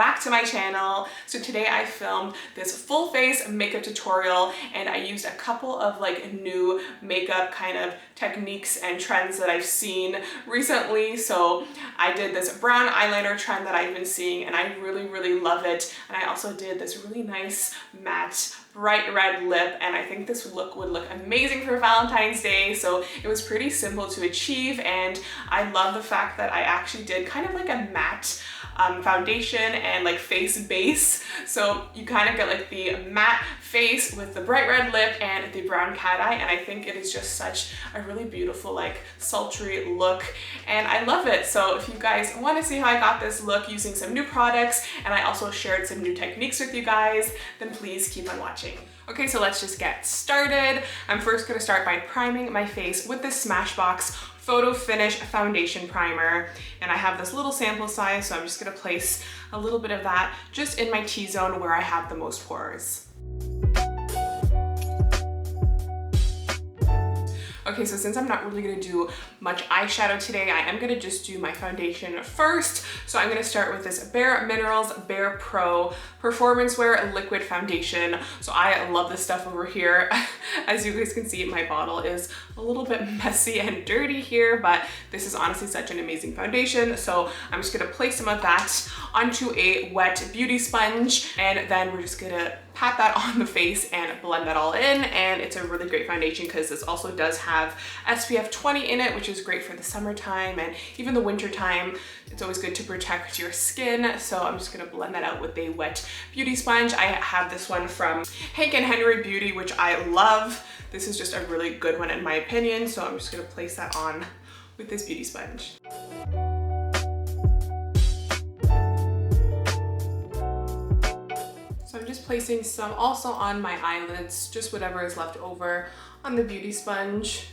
back to my channel. So today I filmed this full face makeup tutorial and I used a couple of like new makeup kind of techniques and trends that I've seen recently. So I did this brown eyeliner trend that I've been seeing and I really love it. And I also did this really nice matte bright red lip, and I think this look would look amazing for Valentine's Day. So it was pretty simple to achieve, and I love the fact that I actually did kind of like a matte foundation and like face base. So you kind of get like the matte face with the bright red lip and the brown cat eye, and I think it is just such a really beautiful like sultry look and I love it. So if you guys want to see how I got this look using some new products, and I also shared some new techniques with you guys, then please keep on watching. Okay, so let's just get started. I'm first going to start by priming my face with this Smashbox Photofinish foundation primer, and I have this little sample size, so I'm just going to place a little bit of that just in my T-zone where I have the most pores. Okay, so since I'm not really gonna do much eyeshadow today, I am gonna just do my foundation first. So I'm gonna start with this Bare Minerals Bare Pro Performance Wear Liquid Foundation. So I love this stuff over here. As you guys can see, my bottle is a little bit messy and dirty here, but this is honestly such an amazing foundation. So I'm just gonna place some of that onto a wet beauty sponge, and then we're just gonna pat that on the face and blend that all in. And it's a really great foundation because this also does have SPF 20 in it, which is great for the summertime and even the winter time. It's always good to protect your skin. So I'm just gonna blend that out with a wet beauty sponge. I have this one from Hank & Henry Beauty, which I love. This is just a really good one in my opinion. So I'm just gonna place that on with this beauty sponge. So I'm just placing some also on my eyelids, just whatever is left over on the beauty sponge.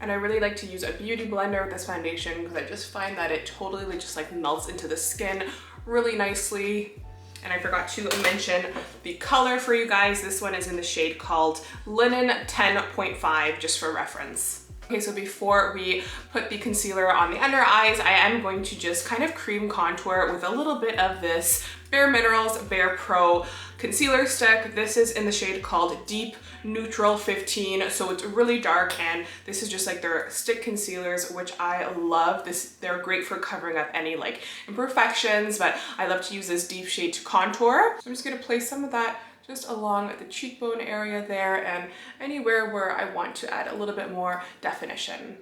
And I really like to use a beauty blender with this foundation because I just find that it totally just like melts into the skin really nicely. And I forgot to mention the color for you guys. This one is in the shade called Linen 10.5, just for reference. Okay, so before we put the concealer on the under eyes, I am going to just kind of cream contour with a little bit of this Bare Minerals Bare Pro concealer stick. This is in the shade called Deep Neutral 15, so it's really dark, and this is just like their stick concealers, which I love. They're great for covering up any like imperfections, but I love to use this deep shade to contour. So I'm just gonna place some of that just along the cheekbone area there and anywhere where I want to add a little bit more definition.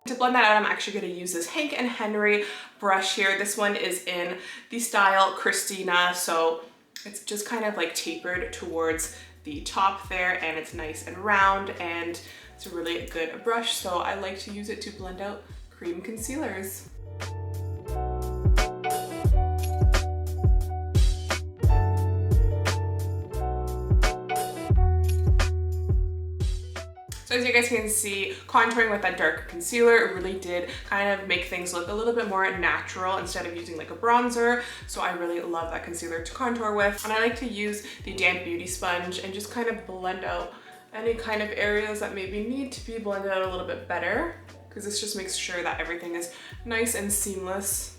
To blend that out, I'm actually going to use this Hank & Henry brush here. This one is in the style Christina, so it's just kind of like tapered towards the top there, and it's nice and round, and it's a really good brush, so I like to use it to blend out cream concealers. So as you guys can see, contouring with that dark concealer really did kind of make things look a little bit more natural instead of using like a bronzer. So I really love that concealer to contour with. And I like to use the damp beauty sponge and just kind of blend out any kind of areas that maybe need to be blended out a little bit better, because this just makes sure that everything is nice and seamless.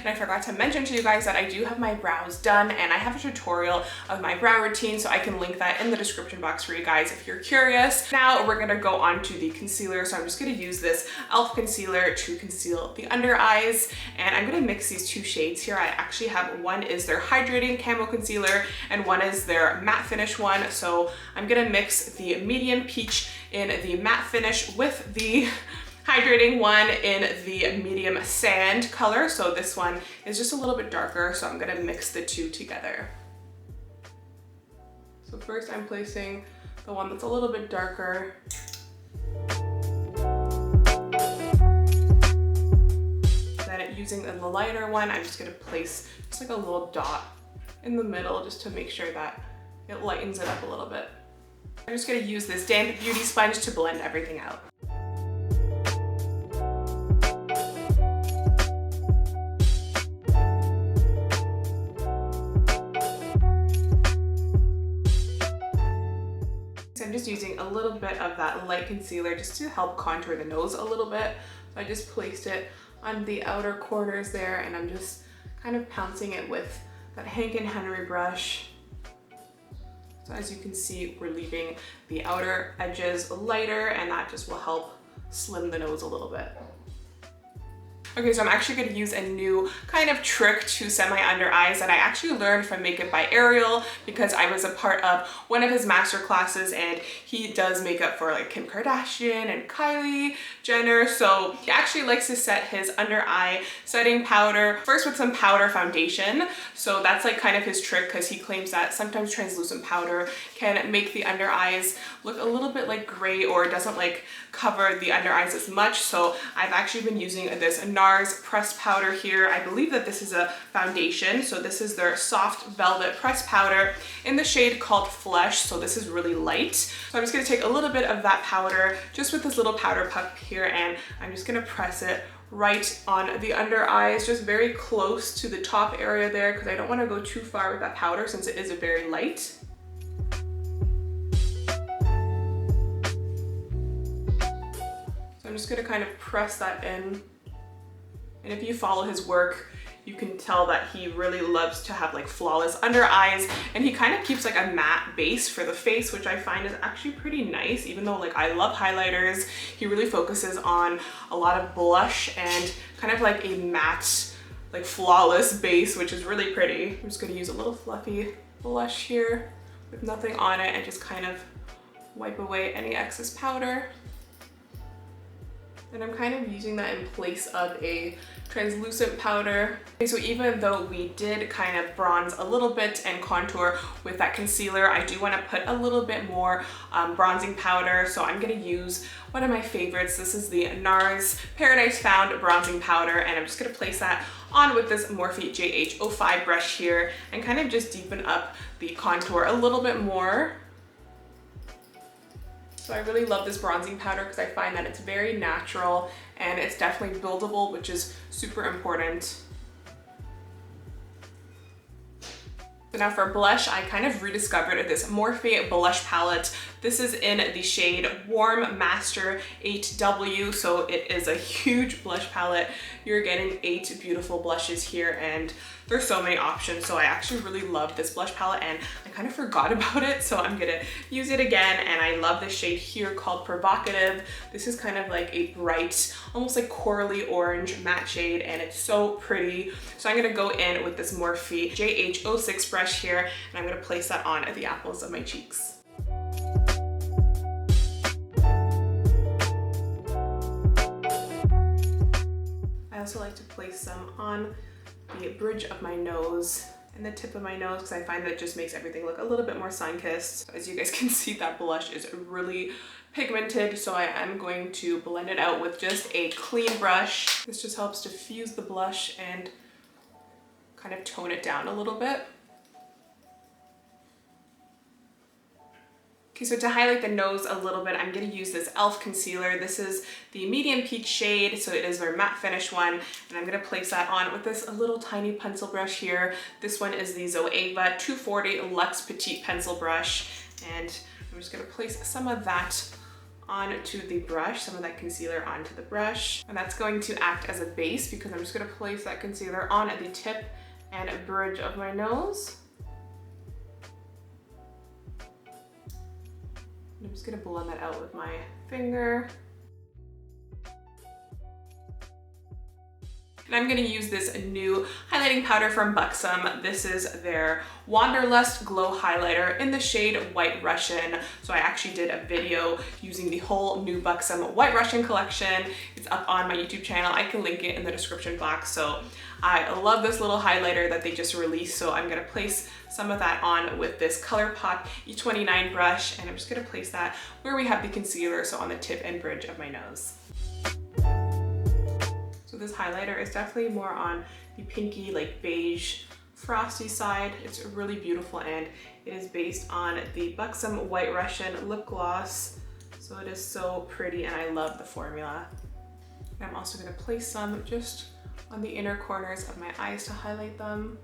And I forgot to mention to you guys that I do have my brows done, and I have a tutorial of my brow routine, so I can link that in the description box for you guys if you're curious. Now we're gonna go on to the concealer, so I'm just gonna use this e.l.f. concealer to conceal the under eyes, and I'm gonna mix these two shades here. I actually have one is their Hydrating Camo concealer and one is their matte finish one. So I'm gonna mix the medium peach in the matte finish with the Hydrating one in the medium sand color. So this one is just a little bit darker, so I'm gonna mix the two together. So first I'm placing the one that's a little bit darker. Then using the lighter one, I'm just gonna place just like a little dot in the middle just to make sure that it lightens it up a little bit. I'm just gonna use this damp beauty sponge to blend everything out. I'm just using a little bit of that light concealer just to help contour the nose a little bit. So I just placed it on the outer corners there, and I'm just kind of pouncing it with that Hank & Henry brush. So as you can see, we're leaving the outer edges lighter, and that just will help slim the nose a little bit. Okay, so I'm actually going to use a new kind of trick to set my under eyes that I actually learned from Makeup by Ariel, because I was a part of one of his master classes, and he does makeup for like Kim Kardashian and Kylie Jenner. So he actually likes to set his under eye setting powder first with some powder foundation. So that's like kind of his trick, because he claims that sometimes translucent powder can make the under eyes look a little bit like gray, or doesn't like cover the under eyes as much. So I've actually been using this NARS pressed powder here. I believe that this is a foundation. So this is their soft velvet pressed powder in the shade called Flesh. So this is really light. So I'm just gonna take a little bit of that powder just with this little powder puff here, and I'm just gonna press it right on the under eyes, just very close to the top area there, because I don't want to go too far with that powder since it is a very light. I'm just gonna kind of press that in. And if you follow his work, you can tell that he really loves to have like flawless under eyes, and he kind of keeps like a matte base for the face, which I find is actually pretty nice. Even though like I love highlighters, he really focuses on a lot of blush and kind of like a matte, like flawless base, which is really pretty. I'm just gonna use a little fluffy blush here with nothing on it, and just kind of wipe away any excess powder. And I'm kind of using that in place of a translucent powder. Okay, so even though we did kind of bronze a little bit and contour with that concealer, I do want to put a little bit more bronzing powder. So I'm going to use one of my favorites. This is the NARS Paradise Found bronzing powder, and I'm just going to place that on with this Morphe JH05 brush here and kind of just deepen up the contour a little bit more. So I really love this bronzing powder because I find that it's very natural and it's definitely buildable, which is super important. So now for blush, I kind of rediscovered this Morphe blush palette. This is in the shade Warm Master 8W, so it is a huge blush palette. You're getting 8 beautiful blushes here, and there's so many options. So I actually really love this blush palette, and I kind of forgot about it, so I'm gonna use it again. And I love this shade here called Provocative. This is kind of like a bright, almost like corally orange matte shade, and it's so pretty. So I'm gonna go in with this Morphe JH06 brush here, and I'm gonna place that on the apples of my cheeks. I also like to place some on the bridge of my nose and the tip of my nose, because I find that just makes everything look a little bit more sun-kissed. As you guys can see, that blush is really pigmented, so I am going to blend it out with just a clean brush. This just helps to fuse the blush and kind of tone it down a little bit. Okay, so to highlight the nose a little bit, I'm going to use this e.l.f. concealer. This is the medium peach shade, so it is their matte finish one, and I'm going to place that on with this little tiny pencil brush here. This one is the Zoeva 240 Luxe Petite pencil brush, and I'm just going to place some of that onto the brush, some of that concealer onto the brush, and that's going to act as a base because I'm just going to place that concealer on at the tip and bridge of my nose. I'm just gonna blend that out with my finger. And I'm gonna use this new highlighting powder from BUXOM. This is their Wanderlust Glow Highlighter in the shade White Russian. So I actually did a video using the whole new BUXOM White Russian collection. It's up on my YouTube channel. I can link it in the description box. So I love this little highlighter that they just released. So I'm gonna place some of that on with this ColourPop E29 brush, and I'm just gonna place that where we have the concealer, so on the tip and bridge of my nose. So this highlighter is definitely more on the pinky, like beige, frosty side. It's really beautiful, and it is based on the BUXOM White Russian lip gloss. So it is so pretty, and I love the formula. And I'm also gonna place some just on the inner corners of my eyes to highlight them.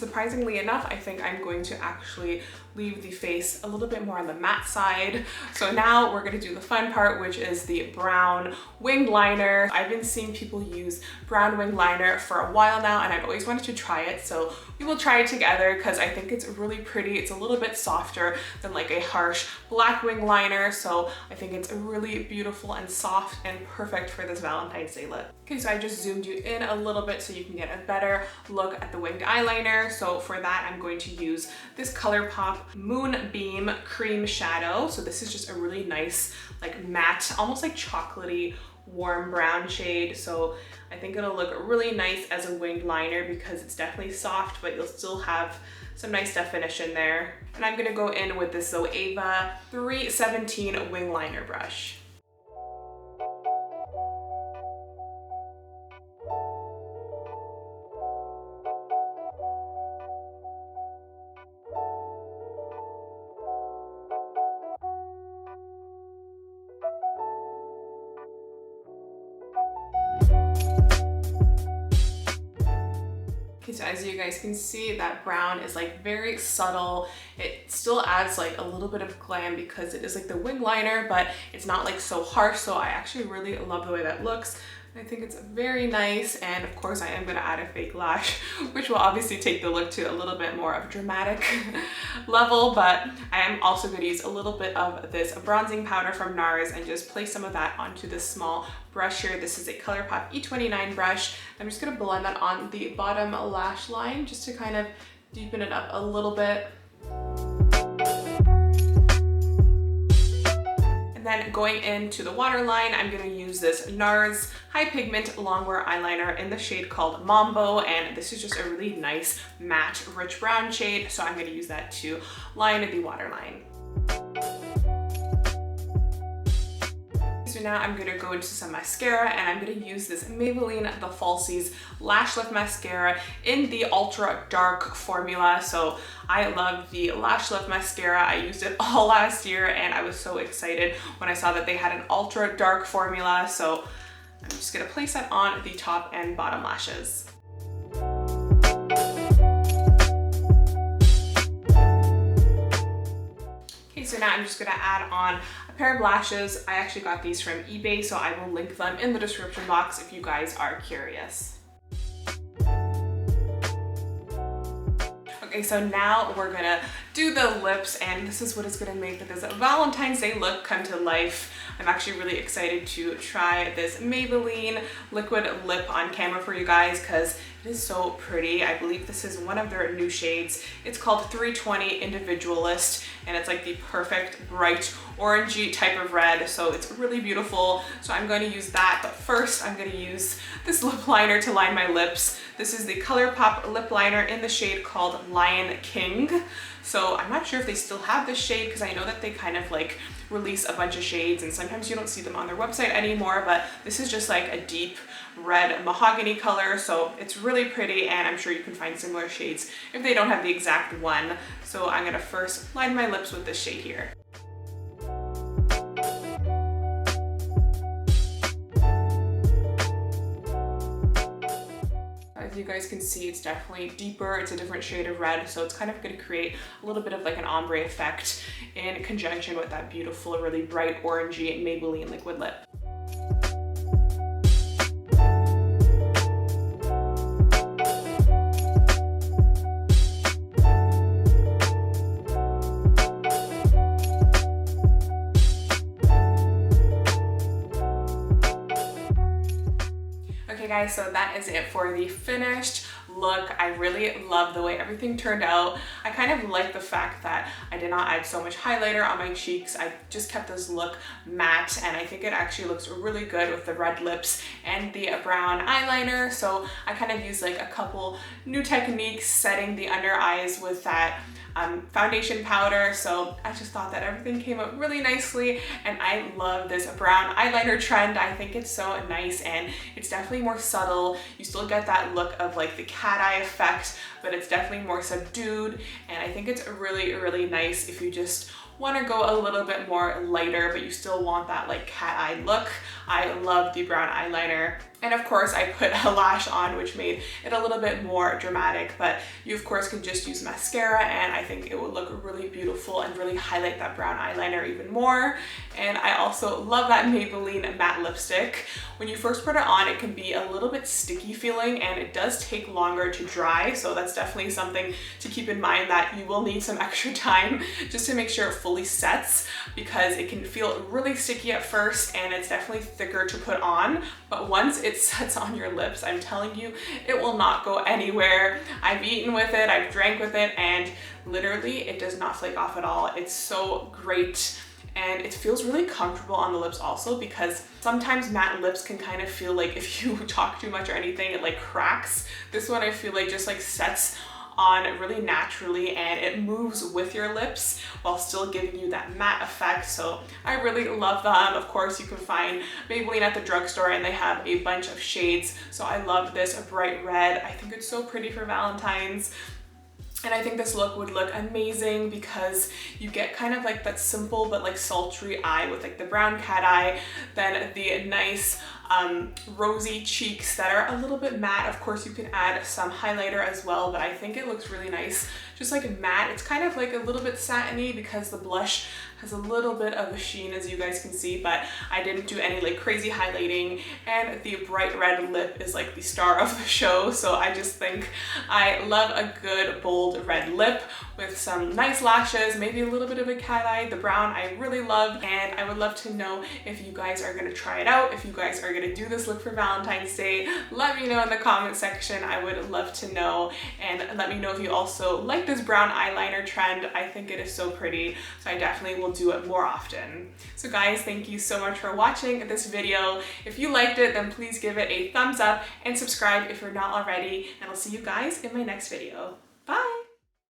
surprisingly enough, I think I'm going to actually leave the face a little bit more on the matte side. So now we're gonna do the fun part, which is the brown winged liner. I've been seeing people use brown winged liner for a while now, and I've always wanted to try it. So we will try it together because I think it's really pretty. It's a little bit softer than like a harsh black wing liner. So I think it's really beautiful and soft and perfect for this Valentine's Day look. Okay, so I just zoomed you in a little bit so you can get a better look at the winged eyeliner. So for that, I'm going to use this ColourPop Moonbeam Cream Shadow. So this is just a really nice, like matte, almost like chocolatey, warm brown shade. So I think it'll look really nice as a winged liner because it's definitely soft, but you'll still have some nice definition there. And I'm gonna go in with this Zoeva 317 wing liner brush. Okay, so as you guys can see, that brown is like very subtle. It still adds like a little bit of glam because it is like the wing liner, but it's not like so harsh. So I actually really love the way that looks. I think it's very nice, and of course I am going to add a fake lash, which will obviously take the look to a little bit more of a dramatic level, but I am also going to use a little bit of this bronzing powder from NARS and just place some of that onto this small brush here. This is a ColourPop E29 brush. I'm just going to blend that on the bottom lash line just to kind of deepen it up a little bit. And then going into the waterline, I'm going to use this NARS High Pigment Longwear Eyeliner in the shade called Mambo, and this is just a really nice matte rich brown shade, so I'm going to use that to line the waterline. So now I'm going to go into some mascara, and I'm going to use this Maybelline The Falsies Lash Lift Mascara in the Ultra Dark formula. So I love the Lash Lift Mascara. I used it all last year, and I was so excited when I saw that they had an Ultra Dark formula. So I'm just going to place that on the top and bottom lashes. Okay, so now I'm just going to add on a pair of lashes. I actually got these from eBay, so I will link them in the description box if you guys are curious. Okay, so now we're gonna do the lips, and this is what is gonna make this Valentine's Day look come to life. I'm actually really excited to try this Maybelline liquid lip on camera for you guys because it is so pretty. I believe this is one of their new shades. It's called 320 Individualist, and it's like the perfect bright orangey type of red, so it's really beautiful. So I'm going to use that, but first I'm going to use this lip liner to line my lips. This is the ColourPop lip liner in the shade called Lion King. So I'm not sure if they still have this shade because I know that they kind of like release a bunch of shades and sometimes you don't see them on their website anymore, but this is just like a deep red mahogany color, so it's really pretty, and I'm sure you can find similar shades if they don't have the exact one. So I'm gonna first line my lips with this shade here. As you guys can see, it's definitely deeper. It's a different shade of red, so it's kind of going to create a little bit of like an ombre effect in conjunction with that beautiful, really bright orangey Maybelline liquid lip. Okay guys, so that is it for the finished look. I really love the way everything turned out. I kind of like the fact that I did not add so much highlighter on my cheeks. I just kept this look matte, and I think it actually looks really good with the red lips and the brown eyeliner. So I kind of used like a couple new techniques setting the under eyes with that foundation powder. So I just thought that everything came out really nicely, and I love this brown eyeliner trend. I think it's so nice, and it's definitely more subtle. You still get that look of like the cat eye effect, but it's definitely more subdued, and I think it's really, really nice if you just want to go a little bit more lighter, but you still want that like cat eye look. I love the brown eyeliner. And of course I put a lash on, which made it a little bit more dramatic, but you of course could just use mascara, and I think it would look really beautiful and really highlight that brown eyeliner even more. And I also love that Maybelline matte lipstick. When you first put it on, it can be a little bit sticky feeling, and it does take longer to dry, so that's definitely something to keep in mind, that you will need some extra time just to make sure it fully sets, because it can feel really sticky at first and it's definitely thicker to put on, but once it sets on your lips, I'm telling you, it will not go anywhere. I've eaten with it, I've drank with it, and literally it does not flake off at all. It's so great. And it feels really comfortable on the lips also, because sometimes matte lips can kind of feel like if you talk too much or anything, it like cracks. This one I feel like just like sets on really naturally, and it moves with your lips while still giving you that matte effect. So I really love them. Of course, you can find Maybelline at the drugstore, and they have a bunch of shades. So I love this bright red. I think it's so pretty for Valentine's. And I think this look would look amazing because you get kind of like that simple but like sultry eye with like the brown cat eye, then the nice rosy cheeks that are a little bit matte. Of course, you can add some highlighter as well, but I think it looks really nice just like matte. It's kind of like a little bit satiny because the blush has a little bit of a sheen, as you guys can see, but I didn't do any like crazy highlighting, and the bright red lip is like the star of the show. So I just think I love a good bold red lip with some nice lashes, maybe a little bit of a cat eye. The brown I really love, and I would love to know if you guys are gonna try it out, if you guys are gonna do this look for Valentine's Day. Let me know in the comment section. I would love to know, and let me know if you also like this brown eyeliner trend. I think it is so pretty, so I definitely will do it more often. So guys, thank you so much for watching this video. If you liked it, then please give it a thumbs up and subscribe if you're not already, and I'll see you guys in my next video.